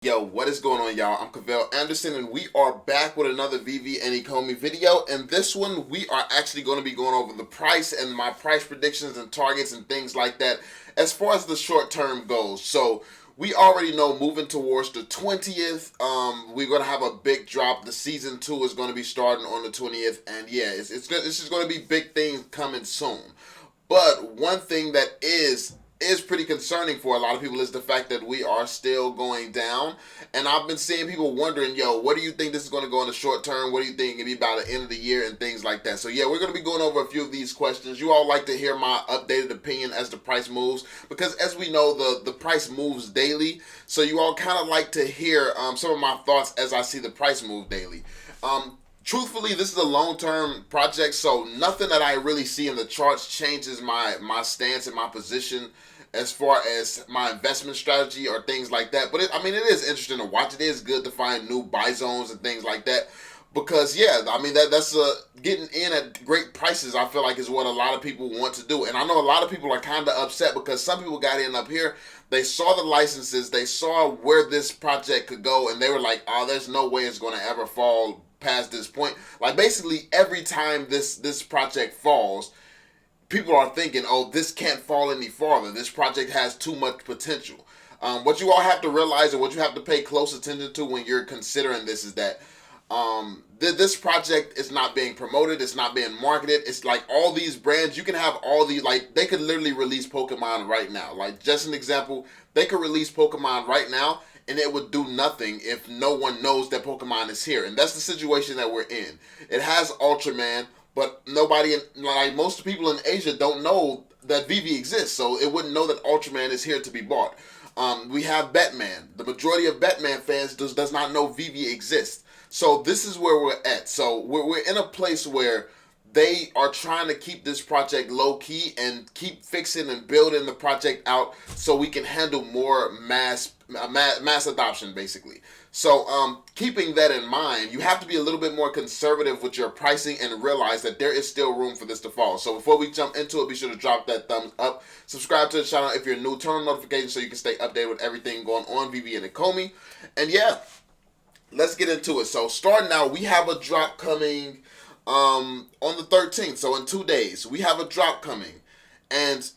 Yo, what is going on, y'all? I'm Cavell Anderson, and we are back with another Veve and Ecomi video. And this one, we are actually going to be going over the price and my price predictions and targets and things like that as far as the short term goes. So we already know moving towards the 20th, we're going to have a big drop. The season 2 is going to be starting on the 20th, and yeah, it's just going to be big things coming soon. But one thing that is pretty concerning for a lot of people is the fact that we are still going down. And I've been seeing people wondering, yo, what do you think this is going to go in the short term? What do you think it'll be about the end of the year and things like that? So yeah, we're going to be going over a few of these questions. You all like to hear my updated opinion as the price moves, because as we know, the price moves daily. So you all kind of like to hear some of my thoughts as I see the price move daily. Truthfully, this is a long-term project, so nothing that I really see in the charts changes my stance and my position as far as my investment strategy or things like that. But it is interesting to watch. It is good to find new buy zones and things like that, because yeah, that's getting in at great prices. I feel like is what a lot of people want to do, and I know a lot of people are kind of upset because some people got in up here. They saw the licenses, they saw where this project could go, and they were like, "Oh, there's no way it's going to ever fall past this point." Like basically every time this project falls, people are thinking, "Oh, this can't fall any farther. This project has too much potential." What you all have to realize and what you have to pay close attention to when you're considering this is that this project is not being promoted. It's not being marketed. It's like all these brands, you can have all these, like they could literally release Pokemon right now. Like just an example, they could release Pokemon right now and it would do nothing if no one knows that Pokemon is here. And that's the situation that we're in. It has Ultraman, but nobody, like most people in Asia don't know that Veve exists, so it wouldn't know that Ultraman is here to be bought. We have Batman. The majority of Batman fans does not know Veve exists. So this is where we're at. So we're in a place where they are trying to keep this project low key and keep fixing and building the project out so we can handle more mass adoption, basically. So keeping that in mind, you have to be a little bit more conservative with your pricing and realize that there is still room for this to fall. So before we jump into it, be sure to drop that thumbs up. Subscribe to the channel if you're new. Turn on notifications so you can stay updated with everything going on Veve and Ecomi. And yeah, let's get into it. So starting out, we have a drop coming on the 13th. So in 2 days, we have a drop coming. And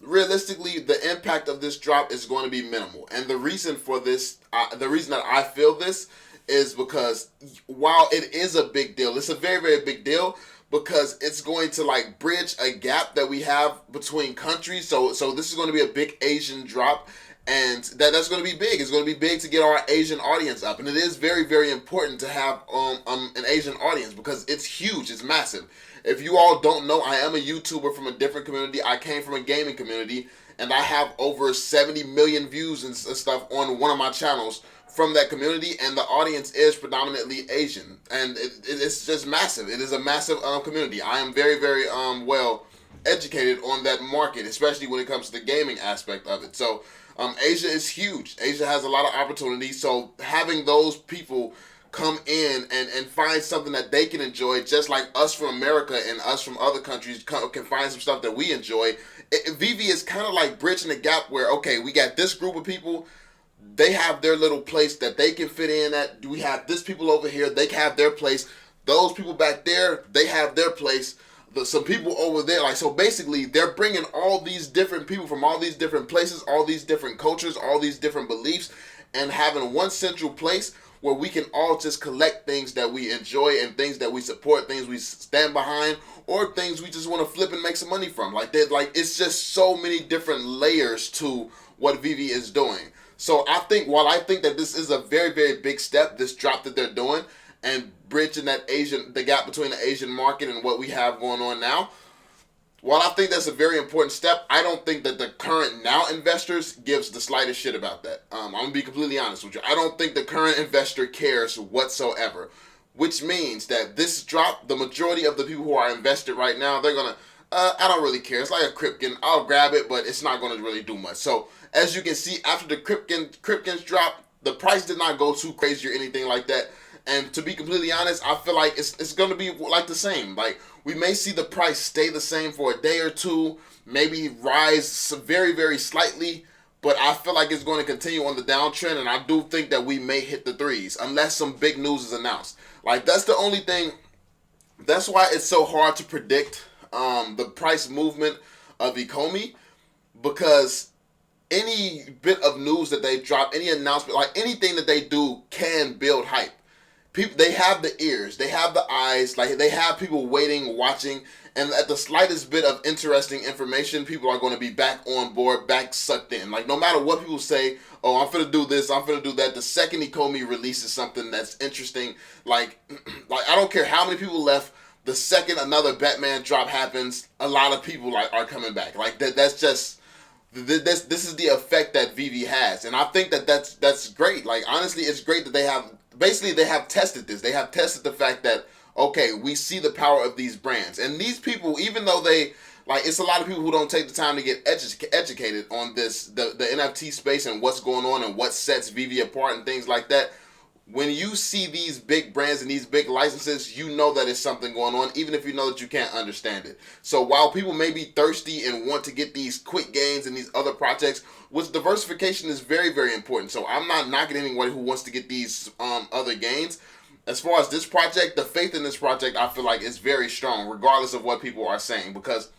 realistically, the impact of this drop is going to be minimal. And the reason for this, the reason that I feel this is because while it is a big deal, it's a very, very big deal because it's going to like bridge a gap that we have between countries. So this is going to be a big Asian drop. And that's going to be big. It's going to be big to get our Asian audience up. And it is very, very important to have an Asian audience because it's huge. It's massive. If you all don't know, I am a YouTuber from a different community. I came from a gaming community. And I have over 70 million views and stuff on one of my channels from that community. And the audience is predominantly Asian. And it's just massive. It is a massive community. I am very, very well educated on that market, especially when it comes to the gaming aspect of it. So Asia is huge. Asia has a lot of opportunities. So having those people come in and find something that they can enjoy, just like us from America and us from other countries can find some stuff that we enjoy. Veve is kind of like bridging the gap where, okay, we got this group of people, they have their little place that they can fit in at. We have this people over here, they have their place. Those people back there, they have their place. Some people over there, like, so basically they're bringing all these different people from all these different places, all these different cultures, all these different beliefs, and having one central place where we can all just collect things that we enjoy and things that we support, things we stand behind, or things we just want to flip and make some money from. Like that, like it's just so many different layers to what Veve is doing. So while I think that this is a very, very big step, this drop that they're doing, and bridging the gap between the Asian market and what we have going on now. While I think that's a very important step, I don't think that the current now investors gives the slightest shit about that. I'm going to be completely honest with you. I don't think the current investor cares whatsoever, which means that this drop, the majority of the people who are invested right now, they're going to, I don't really care. It's like a Kripken. I'll grab it, but it's not going to really do much. So as you can see, after the Kripkens drop, the price did not go too crazy or anything like that. And to be completely honest, I feel like it's going to be like the same. Like, we may see the price stay the same for a day or two, maybe rise very, very slightly, but I feel like it's going to continue on the downtrend, and I do think that we may hit the threes unless some big news is announced. Like, that's the only thing. That's why it's so hard to predict the price movement of Ecomi, because any bit of news that they drop, any announcement, like anything that they do can build hype. People, they have the ears, they have the eyes, like they have people waiting, watching, and at the slightest bit of interesting information, people are going to be back on board, back sucked in. Like, no matter what people say, oh, I'm finna do this, I'm finna do that, the second Ecomi releases something that's interesting, like I don't care how many people left, the second another Batman drop happens, a lot of people are coming back. Like, that's just, this is the effect that Veve has, and I think that's great. Like, honestly, it's great that they have tested this. They have tested the fact that, okay, we see the power of these brands, and these people, even though they, like, it's a lot of people who don't take the time to get educated on this, the NFT space and what's going on and what sets Veve apart and things like that. When you see these big brands and these big licenses, you know that it's something going on, even if you know that you can't understand it. So while people may be thirsty and want to get these quick gains and these other projects, which diversification is very, very important. So I'm not knocking anyone who wants to get these other gains. As far as this project, the faith in this project, I feel like is very strong, regardless of what people are saying, because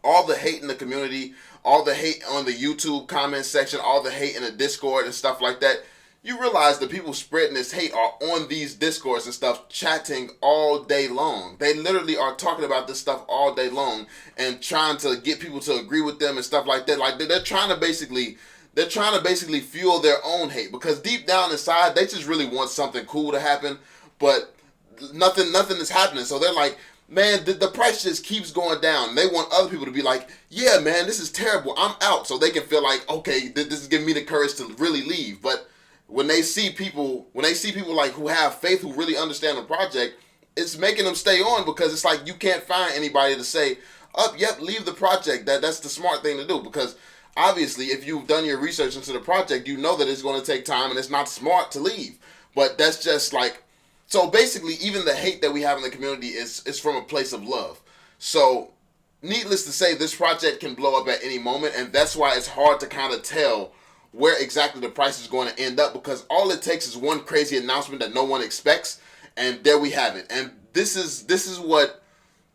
all the hate in the community, all the hate on the YouTube comment section, all the hate in the Discord and stuff like that, you realize the people spreading this hate are on these Discords and stuff, chatting all day long. They literally are talking about this stuff all day long and trying to get people to agree with them and stuff like that. Like, they're trying to basically fuel their own hate, because deep down inside they just really want something cool to happen, but nothing is happening. So they're like, man, the price just keeps going down. They want other people to be like, yeah, man, this is terrible, I'm out, so they can feel like, okay, this is giving me the courage to really leave. But when they see people like who have faith, who really understand the project, it's making them stay on, because it's like you can't find anybody to say, yep, leave the project. That's the smart thing to do, because obviously if you've done your research into the project, you know that it's going to take time and it's not smart to leave. But that's just like, so basically even the hate that we have in the community is from a place of love. So needless to say, this project can blow up at any moment, and that's why it's hard to kind of tell where exactly the price is going to end up, because all it takes is one crazy announcement that no one expects, and there we have it. And this is what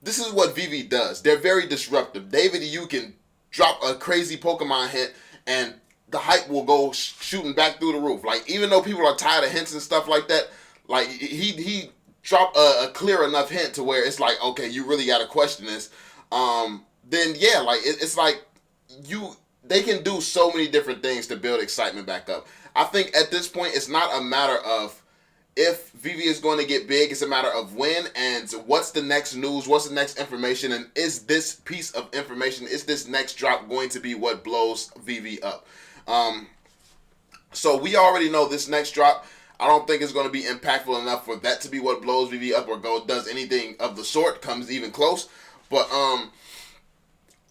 Veve does. They're very disruptive. David, you can drop a crazy Pokemon hint and the hype will go shooting back through the roof. Like, even though people are tired of hints and stuff like that, like, he dropped a clear enough hint to where it's like, okay, you really got to question this. Then yeah, like, it's like they can do so many different things to build excitement back up. I think at this point, it's not a matter of if Veve is going to get big, it's a matter of when and what's the next news, what's the next information, and is this piece of information, is this next drop going to be what blows Veve up? So we already know this next drop, I don't think it's going to be impactful enough for that to be what blows Veve up or does anything of the sort, comes even close. But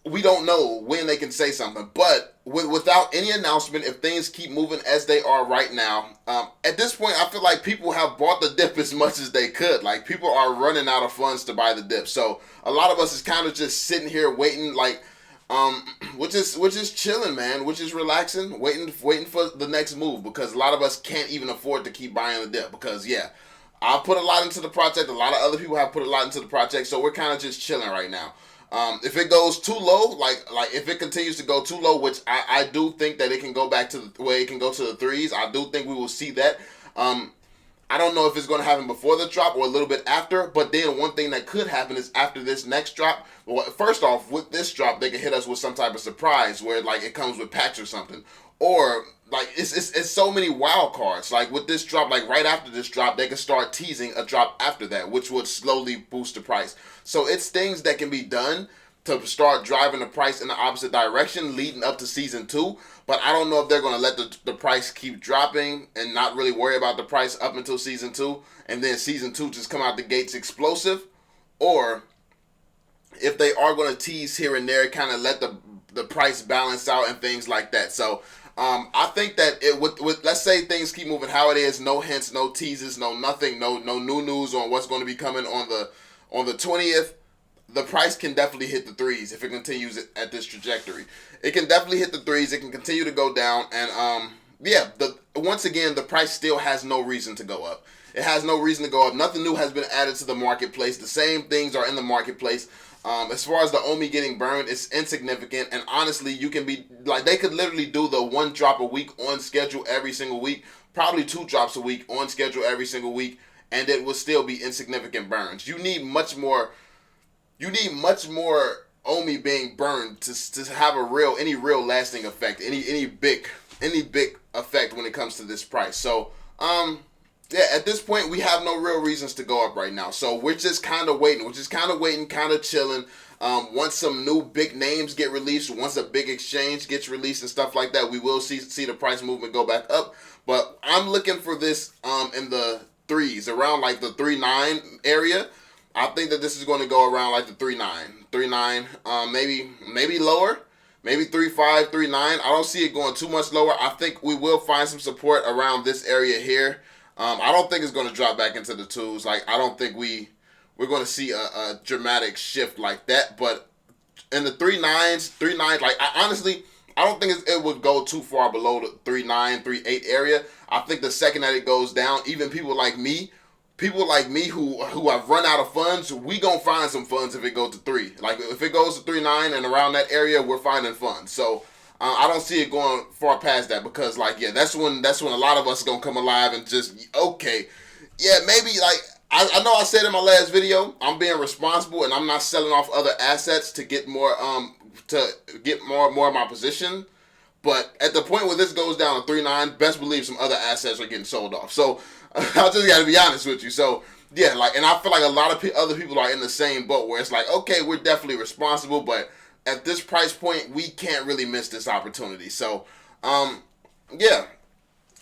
we don't know when they can say something. But without any announcement, if things keep moving as they are right now, at this point, I feel like people have bought the dip as much as they could. Like, people are running out of funds to buy the dip. So a lot of us is kind of just sitting here waiting, like, which is chilling, man, which is relaxing, waiting for the next move, because a lot of us can't even afford to keep buying the dip, because yeah, I put a lot into the project, a lot of other people have put a lot into the project, so we're kind of just chilling right now. If it goes too low, like if it continues to go too low, which I do think that it can go back to the way it can go to the threes, I do think we will see that. I don't know if it's going to happen before the drop or a little bit after, but then one thing that could happen is after this next drop, well, first off, with this drop, they can hit us with some type of surprise where, like, it comes with packs or something. Or, like, it's so many wild cards. Like, with this drop, like, right after this drop, they can start teasing a drop after that, which would slowly boost the price. So it's things that can be done to start driving the price in the opposite direction leading up to season 2. But I don't know if they're going to let the price keep dropping and not really worry about the price up until season 2, and then season 2 just come out the gates explosive, or if they are going to tease here and there, kind of let the price balance out and things like that. So I think that with let's say things keep moving how it is, no hints, no teases, no nothing, no new news on what's going to be coming on the 20th. the price can definitely hit the threes if it continues at this trajectory. It can definitely hit the threes. It can continue to go down, and yeah. Once again, the price still has no reason to go up. It has no reason to go up. Nothing new has been added to the marketplace. The same things are in the marketplace. As far as the Omi getting burned, it's insignificant. And honestly, you can be like, they could literally do the 1 drop a week on schedule every single week, probably 2 drops a week on schedule every single week, and it will still be insignificant burns. You need much more. You need much more Omi being burned to have any real lasting effect, any big effect when it comes to this price. So yeah, at this point, we have no real reasons to go up right now. So we're just kind of waiting. We're just kind of waiting, kind of chilling. Once some new big names get released, once a big exchange gets released and stuff like that, we will see the price movement go back up. But I'm looking for this in the threes, around like the 3.9 area. I think that this is going to go around like the 3.9, maybe lower. Maybe 3.5, 3.9. I don't see it going too much lower. I think we will find some support around this area here. I don't think it's going to drop back into the twos. Like, I don't think we're going to see a dramatic shift like that. But in the 3.9, like, I don't think it would go too far below the 3.9, 3.8 area. I think the second that it goes down, even people like me who have run out of funds, we gonna find some funds if it goes to 3. Like, if it goes to 3.9 and around that area, we're finding funds. So I don't see it going far past that, because like, yeah, that's when a lot of us are gonna come alive and just, okay, yeah, maybe like, I know I said in my last video, I'm being responsible and I'm not selling off other assets to get more of my position. But at the point where this goes down to 3.9, best believe some other assets are getting sold off. So I just got to be honest with you. So yeah, like, and I feel like a lot of other people are in the same boat where it's like, okay, we're definitely responsible, but at this price point, we can't really miss this opportunity. So yeah.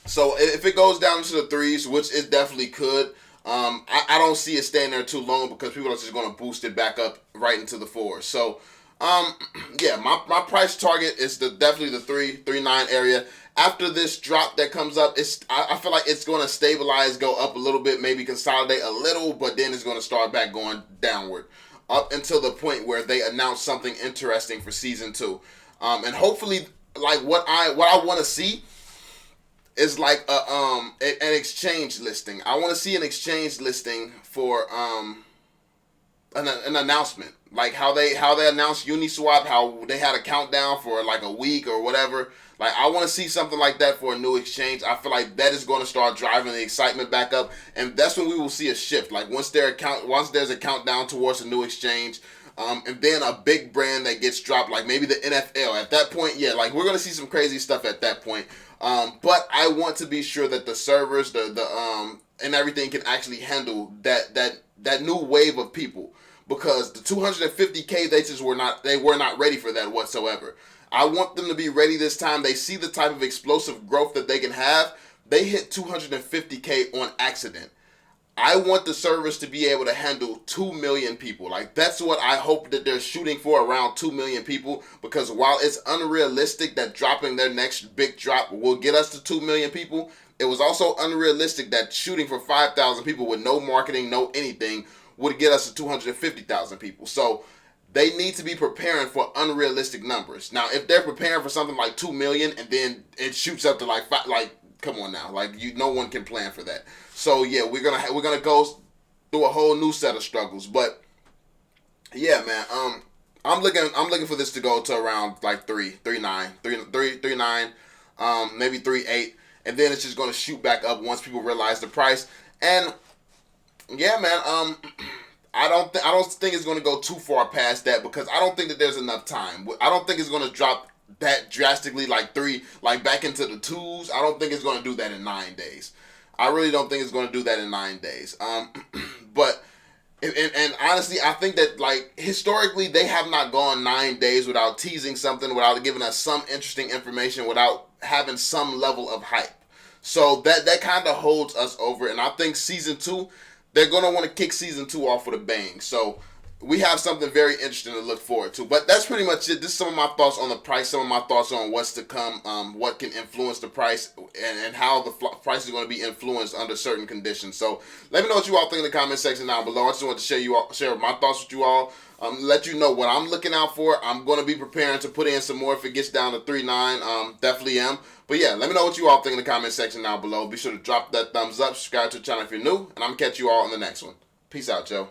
So if it goes down to the threes, which it definitely could, I don't see it staying there too long, because people are just going to boost it back up right into the fours. So yeah, my price target is definitely the 3.9 area. After this drop that comes up, I feel like it's going to stabilize, go up a little bit, maybe consolidate a little, but then it's going to start back going downward up until the point where they announce something interesting for season 2. And hopefully, like, what I want to see is like an exchange listing. I want to see an exchange listing for an announcement, like how they announced Uniswap, how they had a countdown for like a week or whatever. Like, I want to see something like that for a new exchange. I feel like that is going to start driving the excitement back up, and that's when we will see a shift. Like, once there's a countdown towards a new exchange, and then a big brand that gets dropped, like maybe the NFL. At that point, yeah, like, we're going to see some crazy stuff at that point. But I want to be sure that the servers, and everything can actually handle that new wave of people, because the 250K, they were not ready for that whatsoever. I want them to be ready this time. They see the type of explosive growth that they can have. They hit 250K on accident. I want the servers to be able to handle 2 million people. Like, that's what I hope that they're shooting for, around 2 million people, because while it's unrealistic that dropping their next big drop will get us to 2 million people, it was also unrealistic that shooting for 5,000 people with no marketing, no anything, would get us to 250,000 people. So they need to be preparing for unrealistic numbers. Now, if they're preparing for something like 2 million and then it shoots up to like 5, like, come on now, like, no one can plan for that. So yeah, we're gonna go through a whole new set of struggles. But yeah, man, I'm looking for this to go to around like 3.9, maybe 3.8, and then it's just gonna shoot back up once people realize the price. And yeah, man, I don't think it's going to go too far past that, because I don't think that there's enough time. I don't think it's going to drop that drastically, like back into the twos. I don't think it's going to do that in 9 days. I really don't think it's going to do that in 9 days. But and honestly, I think that, like, historically, they have not gone 9 days without teasing something, without giving us some interesting information, without having some level of hype. So that kind of holds us over. And I think season 2, they're going to want to kick season 2 off with a bang. So we have something very interesting to look forward to. But that's pretty much it. This is some of my thoughts on the price, some of my thoughts on what's to come, what can influence the price, and how the price is going to be influenced under certain conditions. So let me know what you all think in the comment section down below. I just want to share my thoughts with you all. Let you know what I'm looking out for. I'm going to be preparing to put in some more if it gets down to 3.9. Definitely am. But yeah, let me know what you all think in the comment section down below. Be sure to drop that thumbs up, subscribe to the channel if you're new, and I'm going to catch you all in the next one. Peace out, Joe.